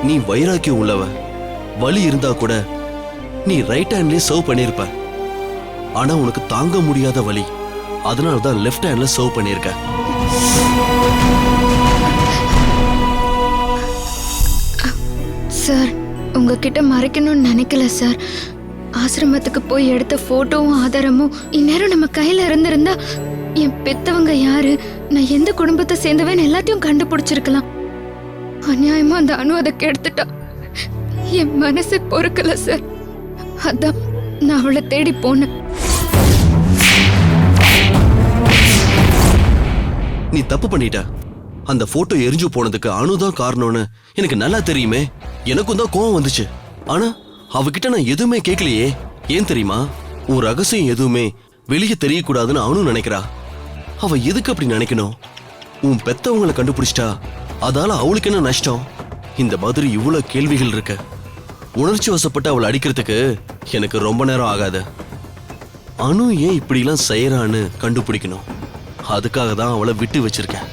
நீ வைராக்கியம் உள்ளவ. வலி இருந்தா கூட நீ ரைட் ஹேண்ட்லயே சர்வ் பண்ணிருப்ப. ஆனா உனக்கு தாங்க முடியாத வலி, அதனால தான் லெஃப்ட் ஹேண்ட்ல சர்வ் பண்ணிருக்க. சார், உங்ககிட்ட மறைக்கணும்னு நினைக்கல சார். ஆசிரமத்துக்கு போய் எடுத்த போட்டோவும் ஆதாரமும் இந்நேரம் நம்ம கையில இருந்திருந்தா என் பெத்தவங்க யாரு, நான் எந்த குடும்பத்தை சேர்ந்தவன் எல்லாத்தையும் கண்டுபிடிச்சிருக்கலாம். அநியாயமா அந்த அணு அதை கெடுத்துட்டா. என் மனசு பொறுக்கல சார். அதான் நான் அவளை தேடி போனேன். நீ தப்பு பண்ணிட்ட. அந்த போட்டோ எரிஞ்சு போனதுக்கு அணுதான் காரணம்னு எனக்கு நல்லா தெரியுமே. எனக்கும் தான் கோவம் வந்துச்சு. ஆனா அவகிட்ட நான் எதுவுமே கேட்கலையே. ஏன் தெரியுமா? உன் ரகசியம் எதுவுமே வெளியே தெரியக்கூடாதுன்னு அணு நினைக்கிறா. அவ எதுக்கு அப்படி நினைக்கணும்? உன் பெத்தவங்களை கண்டுபிடிச்சிட்டா அதால அவளுக்கு என்ன நஷ்டம்? இந்த மாதிரி இவ்வளவு கேள்விகள் இருக்கு. உணர்ச்சி வசப்பட்டு அவளை அடிக்கிறதுக்கு எனக்கு ரொம்ப நேரம் ஆகாது. அணு ஏன் இப்படி எல்லாம் செய்யறான்னு கண்டுபிடிக்கணும். அதுக்காக தான் அவளை விட்டு வச்சிருக்கேன்.